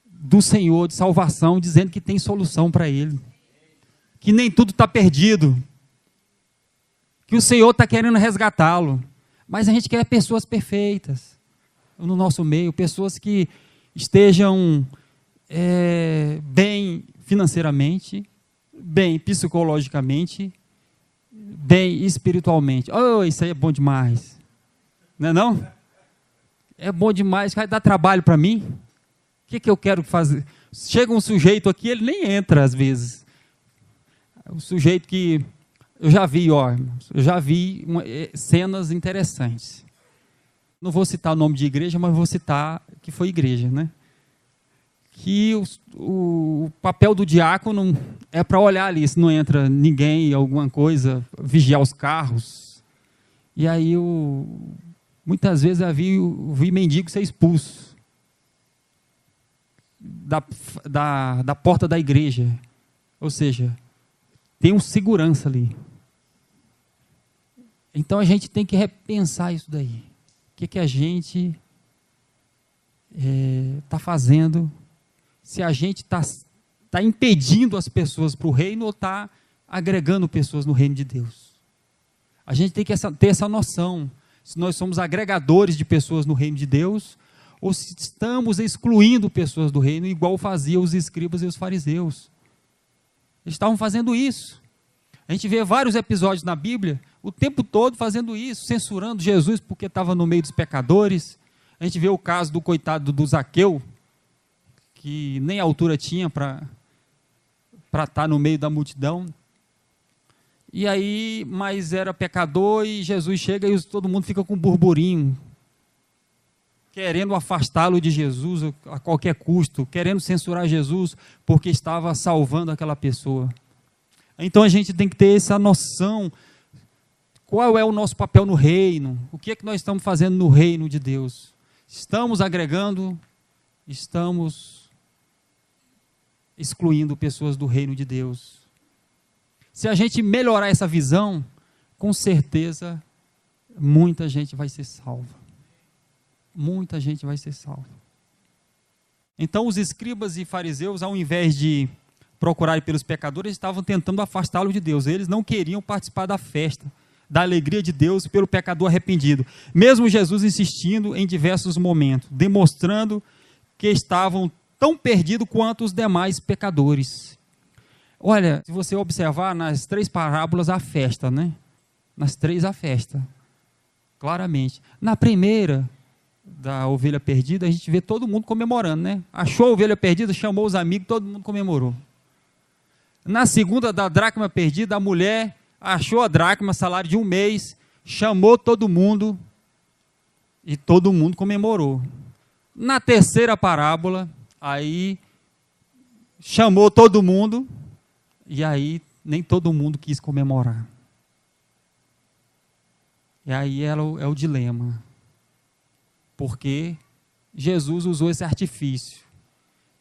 do Senhor, de salvação, dizendo que tem solução para ele. Que nem tudo está perdido. Que o Senhor está querendo resgatá-lo. Mas a gente quer pessoas perfeitas no nosso meio, pessoas que estejam bem financeiramente, bem psicologicamente, bem espiritualmente. Oh, isso aí é bom demais. Não é não? É bom demais, vai dar trabalho para mim. O que eu quero fazer? Chega um sujeito aqui, ele nem entra às vezes. O sujeito que... Eu já vi cenas interessantes. Não vou citar o nome de igreja, mas vou citar que foi igreja, né? Que o papel do diácono é para olhar ali, se não entra ninguém, alguma coisa, vigiar os carros. E aí, muitas vezes eu vi mendigo ser expulso da porta da igreja. Ou seja, tem um segurança ali. Então a gente tem que repensar isso daí. O que a gente está fazendo? Se a gente está impedindo as pessoas para o reino ou está agregando pessoas no reino de Deus. A gente tem que ter essa noção, se nós somos agregadores de pessoas no reino de Deus, ou se estamos excluindo pessoas do reino, igual faziam os escribas e os fariseus. Eles estavam fazendo isso. A gente vê vários episódios na Bíblia, o tempo todo fazendo isso, censurando Jesus porque estava no meio dos pecadores. A gente vê o caso do coitado do Zaqueu, que nem altura tinha para estar no meio da multidão. E aí, mas era pecador e Jesus chega e todo mundo fica com um burburinho, querendo afastá-lo de Jesus a qualquer custo, querendo censurar Jesus porque estava salvando aquela pessoa. Então a gente tem que ter essa noção, qual é o nosso papel no reino, o que é que nós estamos fazendo no reino de Deus. Estamos agregando, estamos excluindo pessoas do reino de Deus. Se a gente melhorar essa visão, com certeza, muita gente vai ser salva. Muita gente vai ser salva. Então os escribas e fariseus, ao invés de procurarem pelos pecadores, estavam tentando afastá-lo de Deus. Eles não queriam participar da festa, da alegria de Deus pelo pecador arrependido. Mesmo Jesus insistindo em diversos momentos, demonstrando que estavam tão perdidos quanto os demais pecadores. Olha, se você observar nas 3 parábolas, a festa, né? Nas 3 a festa, claramente. Na primeira, da ovelha perdida, a gente vê todo mundo comemorando, né? Achou a ovelha perdida, chamou os amigos, todo mundo comemorou. Na segunda, da dracma perdida, a mulher achou a dracma, salário de 1 mês, chamou todo mundo e todo mundo comemorou. Na terceira parábola, aí chamou todo mundo e aí nem todo mundo quis comemorar. E aí é o dilema. Porque Jesus usou esse artifício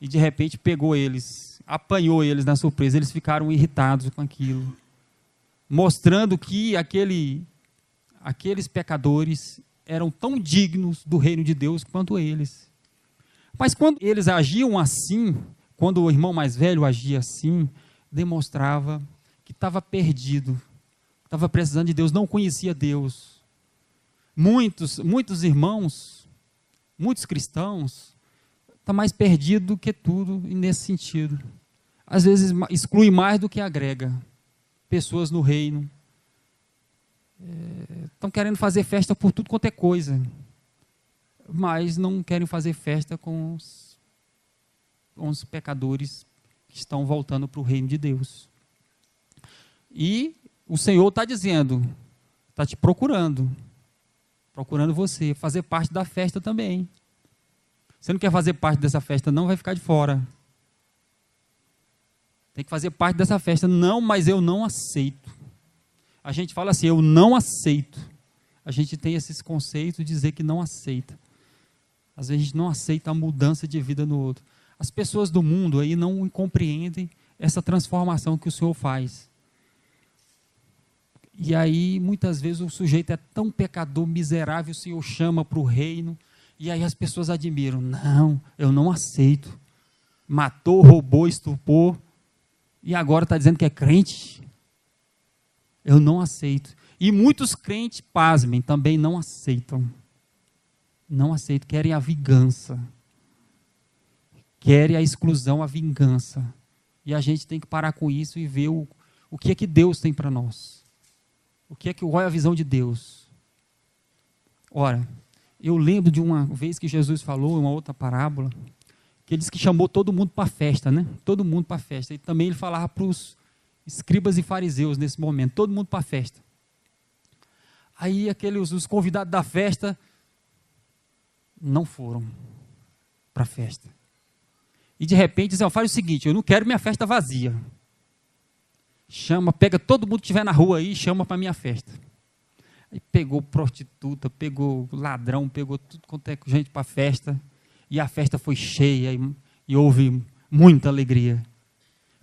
e de repente pegou eles, apanhou eles na surpresa, eles ficaram irritados com aquilo, mostrando que aqueles pecadores eram tão dignos do reino de Deus quanto eles. Mas quando eles agiam assim, quando o irmão mais velho agia assim, demonstrava que estava perdido, estava precisando de Deus, não conhecia Deus. Muitos irmãos, muitos cristãos, estão mais perdidos do que tudo nesse sentido. Às vezes exclui mais do que agrega pessoas no reino. Estão querendo fazer festa por tudo quanto é coisa, mas não querem fazer festa com os pecadores que estão voltando para o reino de Deus. E o Senhor está dizendo, está te procurando você, fazer parte da festa também. Você não quer fazer parte dessa festa, não, vai ficar de fora. Tem que fazer parte dessa festa. Não, mas eu não aceito. A gente fala assim, eu não aceito. A gente tem esses conceitos de dizer que não aceita. Às vezes a gente não aceita a mudança de vida no outro. As pessoas do mundo aí não compreendem essa transformação que o Senhor faz. E aí, muitas vezes, o sujeito é tão pecador, miserável, o Senhor chama para o reino, e aí as pessoas admiram. Não, eu não aceito. Matou, roubou, estupou, e agora está dizendo que é crente? Eu não aceito. E muitos crentes, pasmem, também não aceitam. Não aceitam, querem a vingança. Querem a exclusão, a vingança. E a gente tem que parar com isso e ver o que é que Deus tem para nós. Qual é a visão de Deus? Ora, eu lembro de uma vez que Jesus falou, uma outra parábola, que ele disse que chamou todo mundo para a festa, né? Todo mundo para a festa. E também ele falava para os escribas e fariseus nesse momento, todo mundo para a festa. Aí os convidados da festa não foram para a festa. E de repente dizem, faz o seguinte, eu não quero minha festa vazia. Pega todo mundo que estiver na rua aí e chama para a minha festa. Aí pegou prostituta, pegou ladrão, pegou tudo quanto é gente para a festa. E a festa foi cheia e houve muita alegria.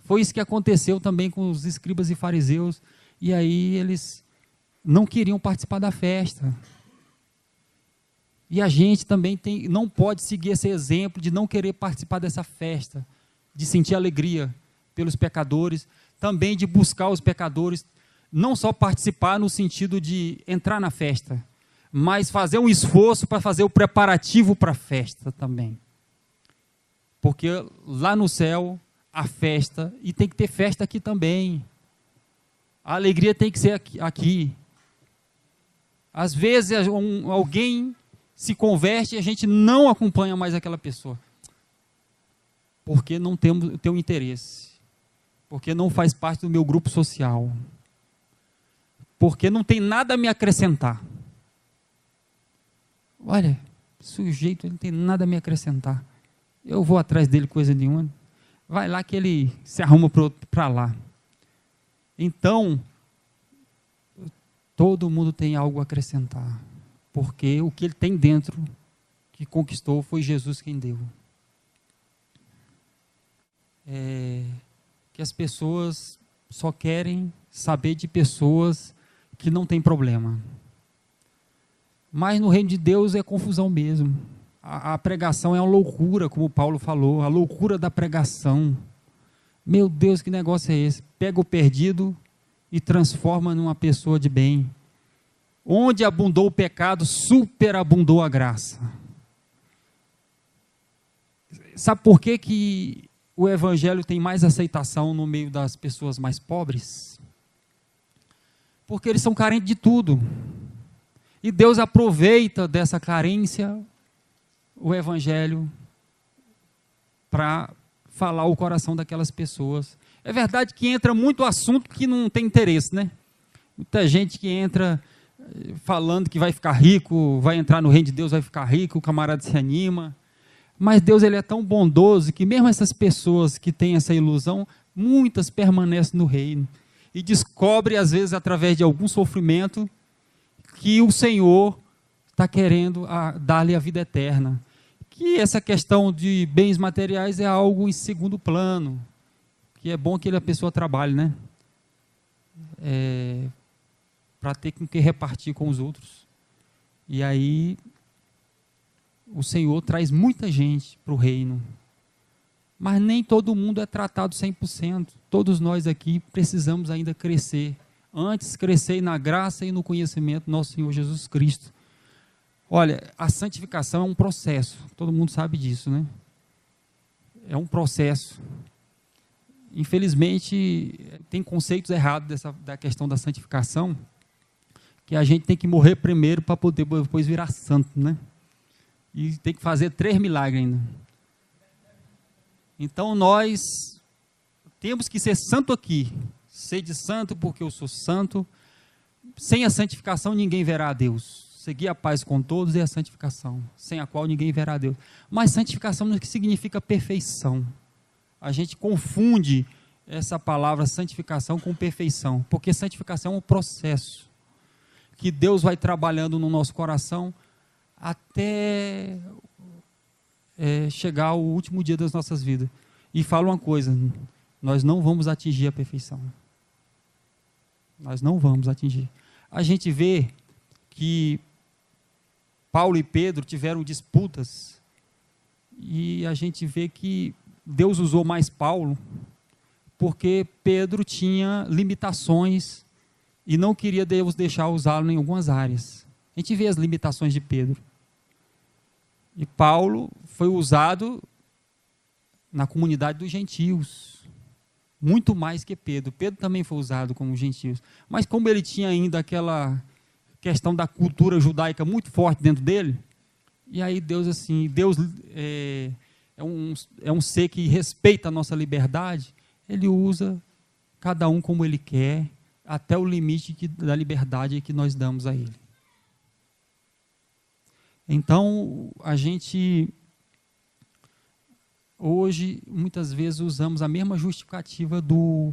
Foi isso que aconteceu também com os escribas e fariseus. E aí eles não queriam participar da festa. E a gente também não pode seguir esse exemplo de não querer participar dessa festa, de sentir alegria pelos pecadores, também de buscar os pecadores, não só participar no sentido de entrar na festa, mas fazer um esforço para fazer o preparativo para a festa também. Porque lá no céu, a festa, e tem que ter festa aqui também. A alegria tem que ser aqui. Às vezes alguém se converte e a gente não acompanha mais aquela pessoa. Porque não tem um interesse. Porque não faz parte do meu grupo social. Porque não tem nada a me acrescentar. Olha, sujeito, ele não tem nada a me acrescentar. Eu vou atrás dele, coisa nenhuma. Vai lá que ele se arruma para lá. Então, todo mundo tem algo a acrescentar. Porque o que ele tem dentro, que conquistou, foi Jesus quem deu. Que as pessoas só querem saber de pessoas que não têm problema. Mas no reino de Deus é confusão mesmo. A pregação é uma loucura, como Paulo falou, a loucura da pregação. Meu Deus, que negócio é esse? Pega o perdido e transforma numa pessoa de bem. Onde abundou o pecado, superabundou a graça. Sabe por que o evangelho tem mais aceitação no meio das pessoas mais pobres? Porque eles são carentes de tudo. E Deus aproveita dessa carência, o evangelho, para falar o coração daquelas pessoas. É verdade que entra muito assunto que não tem interesse, né? Muita gente que entra falando que vai ficar rico, vai entrar no reino de Deus, vai ficar rico, o camarada se anima. Mas Deus, ele é tão bondoso que mesmo essas pessoas que têm essa ilusão, muitas permanecem no reino. E descobre, às vezes, através de algum sofrimento, que o Senhor está querendo dar-lhe a vida eterna. Que essa questão de bens materiais é algo em segundo plano. Que é bom que a pessoa trabalhe, né? Para ter com que repartir com os outros. E aí o Senhor traz muita gente para o reino. Mas nem todo mundo é tratado 100%. Todos nós aqui precisamos ainda crescer, Antes, crescei na graça e no conhecimento do nosso Senhor Jesus Cristo. Olha, a santificação é um processo. Todo mundo sabe disso, né? É um processo. Infelizmente, tem conceitos errados da questão da santificação, que a gente tem que morrer primeiro para poder depois virar santo, né? E tem que fazer 3 milagres ainda. Então, nós temos que ser santo aqui. Sede santo porque eu sou santo. Sem a santificação, ninguém verá a Deus. Seguir a paz com todos é a santificação, sem a qual ninguém verá a Deus. Mas santificação não significa perfeição. A gente confunde essa palavra santificação com perfeição, porque santificação é um processo que Deus vai trabalhando no nosso coração até chegar ao último dia das nossas vidas. E fala uma coisa, nós não vamos atingir a perfeição. Nós não vamos atingir. A gente vê que Paulo e Pedro tiveram disputas, e a gente vê que Deus usou mais Paulo, porque Pedro tinha limitações, e não queria Deus deixar usá-lo em algumas áreas. A gente vê as limitações de Pedro. E Paulo foi usado na comunidade dos gentios, muito mais que Pedro. Pedro também foi usado como gentios. Mas como ele tinha ainda aquela questão da cultura judaica muito forte dentro dele, e aí Deus é um ser que respeita a nossa liberdade, ele usa cada um como ele quer, até o limite da liberdade que nós damos a ele. Então, a gente, hoje, muitas vezes usamos a mesma justificativa do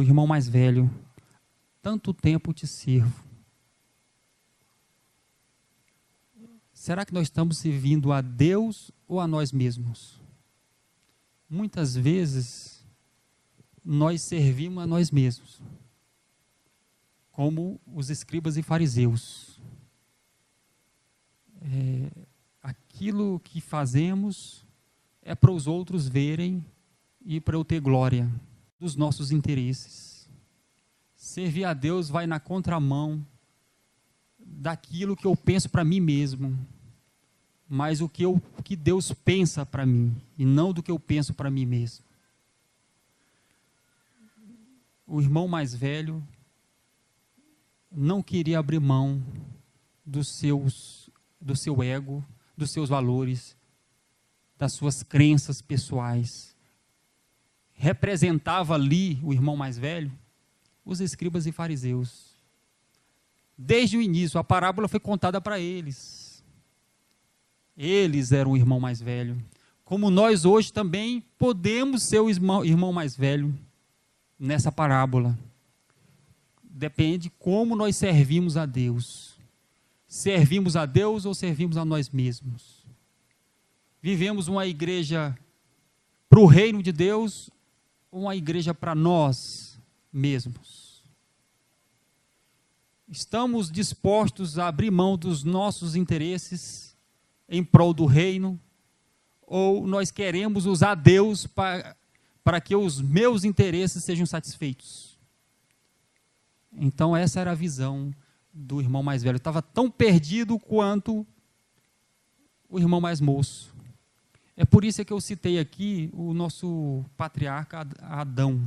irmão mais velho. Tanto tempo te sirvo. Será que nós estamos servindo a Deus ou a nós mesmos? Muitas vezes, nós servimos a nós mesmos, como os escribas e fariseus. Aquilo que fazemos é para os outros verem e para eu ter glória dos nossos interesses. Servir a Deus vai na contramão daquilo que eu penso para mim mesmo, mas o que Deus pensa para mim, e não do que eu penso para mim mesmo. O irmão mais velho não queria abrir mão do seu ego, dos seus valores, das suas crenças pessoais. Representava ali, o irmão mais velho, os escribas e fariseus. Desde o início, a parábola foi contada para eles. Eles eram o irmão mais velho. Como nós hoje também podemos ser o irmão mais velho nessa parábola. Depende como nós servimos a Deus. Servimos a Deus ou servimos a nós mesmos? Vivemos uma igreja para o reino de Deus ou uma igreja para nós mesmos? Estamos dispostos a abrir mão dos nossos interesses em prol do reino, ou nós queremos usar Deus para que os meus interesses sejam satisfeitos? Então essa era a visão do irmão mais velho. Estava tão perdido quanto o irmão mais moço. É por isso que eu citei aqui o nosso patriarca Adão.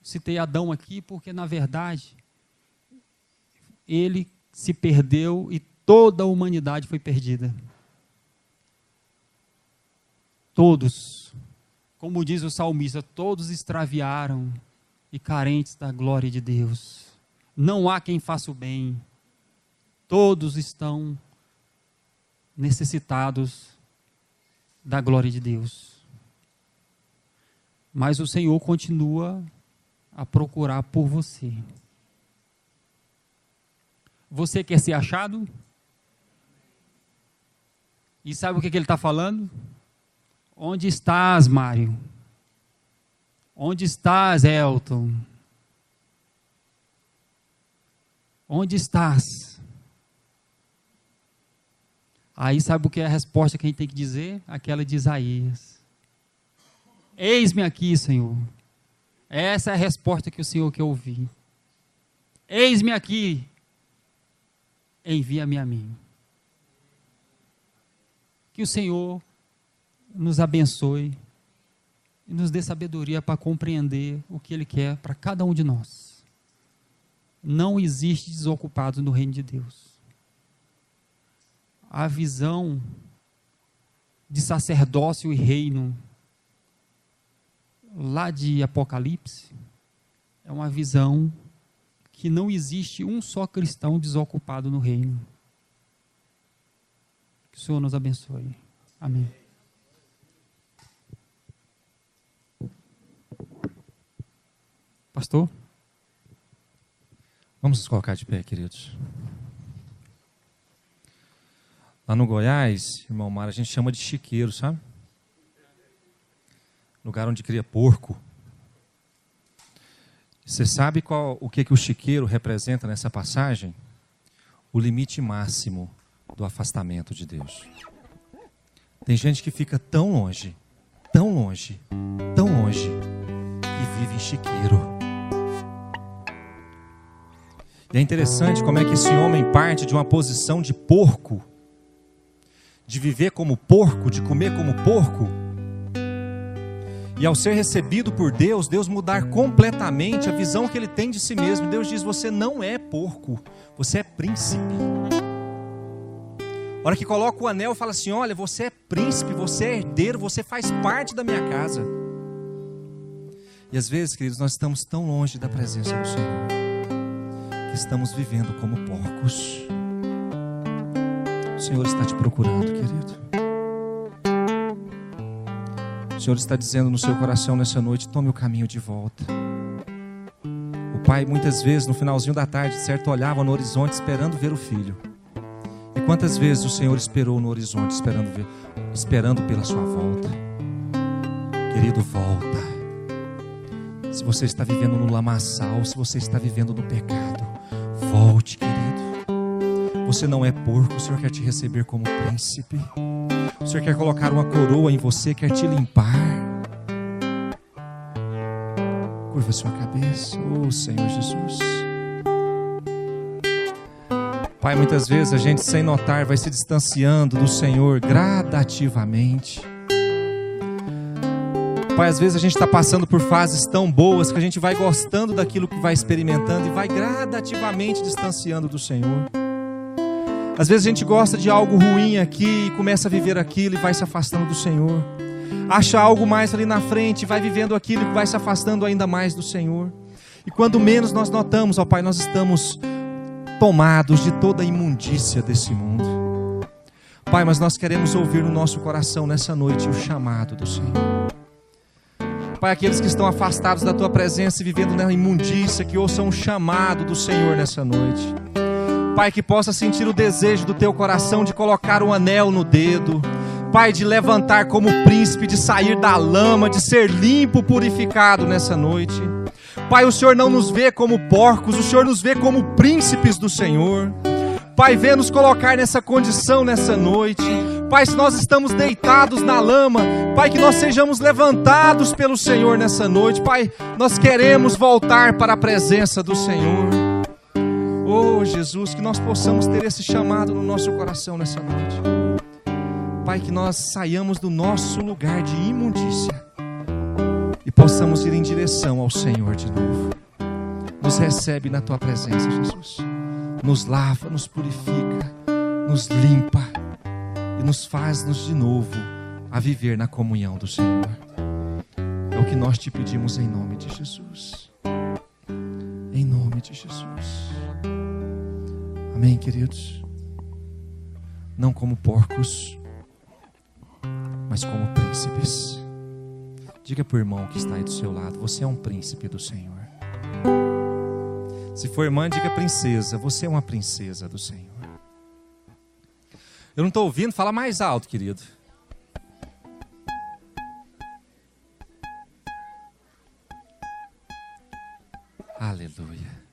Citei Adão aqui porque, na verdade, ele se perdeu e toda a humanidade foi perdida. Todos, como diz o salmista, todos extraviaram e carentes da glória de Deus. Não há quem faça o bem. Todos estão necessitados da glória de Deus. Mas o Senhor continua a procurar por você. Você quer ser achado? E sabe o que ele está falando? Onde estás, Mário? Onde estás, Elton? Onde estás? Aí sabe o que é a resposta que a gente tem que dizer? Aquela de Isaías. Eis-me aqui, Senhor. Essa é a resposta que o Senhor quer ouvir. Eis-me aqui, envia-me a mim. Que o Senhor nos abençoe e nos dê sabedoria para compreender o que Ele quer para cada um de nós. Não existe desocupado no reino de Deus. A visão de sacerdócio e reino lá de Apocalipse é uma visão que não existe um só cristão desocupado no reino. Que o Senhor nos abençoe. Amém. Pastor? Vamos nos colocar de pé, queridos. Lá no Goiás, irmão Mário, a gente chama de chiqueiro, sabe? Lugar onde cria porco. Você sabe o que o chiqueiro representa nessa passagem? O limite máximo do afastamento de Deus. Tem gente que fica tão longe, tão longe, tão longe, que vive em chiqueiro. E é interessante como é que esse homem parte de uma posição de porco, de viver como porco, de comer como porco, e ao ser recebido por Deus, Deus mudar completamente a visão que ele tem de si mesmo. Deus diz: você não é porco, você é príncipe. A hora que coloca o anel, fala assim: olha, você é príncipe, você é herdeiro, você faz parte da minha casa. E às vezes, queridos, nós estamos tão longe da presença do Senhor, que estamos vivendo como porcos. O Senhor está te procurando, querido. O Senhor está dizendo no seu coração nessa noite: tome o caminho de volta. O pai muitas vezes no finalzinho da tarde, certo, olhava no horizonte esperando ver o filho. E quantas vezes o Senhor esperou no horizonte esperando pela sua volta? Querido, volta. Se você está vivendo no lamaçal, se você está vivendo no pecado, volte, querido. Você não é porco, o Senhor quer te receber como príncipe. O Senhor quer colocar uma coroa em você, quer te limpar. Curva sua cabeça, oh Senhor Jesus. Pai, muitas vezes a gente, sem notar, vai se distanciando do Senhor gradativamente. Pai, às vezes a gente está passando por fases tão boas que a gente vai gostando daquilo que vai experimentando e vai gradativamente distanciando do Senhor. Às vezes a gente gosta de algo ruim aqui e começa a viver aquilo e vai se afastando do Senhor. Acha algo mais ali na frente, vai vivendo aquilo e vai se afastando ainda mais do Senhor. E quando menos nós notamos, ó Pai, nós estamos tomados de toda a imundícia desse mundo. Pai, mas nós queremos ouvir no nosso coração nessa noite o chamado do Senhor. Pai, aqueles que estão afastados da Tua presença e vivendo na imundícia, que ouçam o chamado do Senhor nessa noite. Pai, que possa sentir o desejo do Teu coração de colocar um anel no dedo. Pai, de levantar como príncipe, de sair da lama, de ser limpo, purificado nessa noite. Pai, o Senhor não nos vê como porcos, o Senhor nos vê como príncipes do Senhor. Pai, vê nos colocar nessa condição nessa noite. Pai, se nós estamos deitados na lama, Pai, que nós sejamos levantados pelo Senhor nessa noite. Pai, nós queremos voltar para a presença do Senhor. Oh Jesus, que nós possamos ter esse chamado no nosso coração nessa noite. Pai, que nós saiamos do nosso lugar de imundícia e possamos ir em direção ao Senhor de novo. Nos recebe na Tua presença, Jesus. Nos lava, nos purifica, nos limpa e nos faz-nos de novo a viver na comunhão do Senhor. É o que nós te pedimos em nome de Jesus. Em nome de Jesus. Amém, queridos? Não como porcos, mas como príncipes. Diga para o irmão que está aí do seu lado: você é um príncipe do Senhor. Se for irmã, diga princesa: você é uma princesa do Senhor. Eu não estou ouvindo, fala mais alto, querido. Aleluia.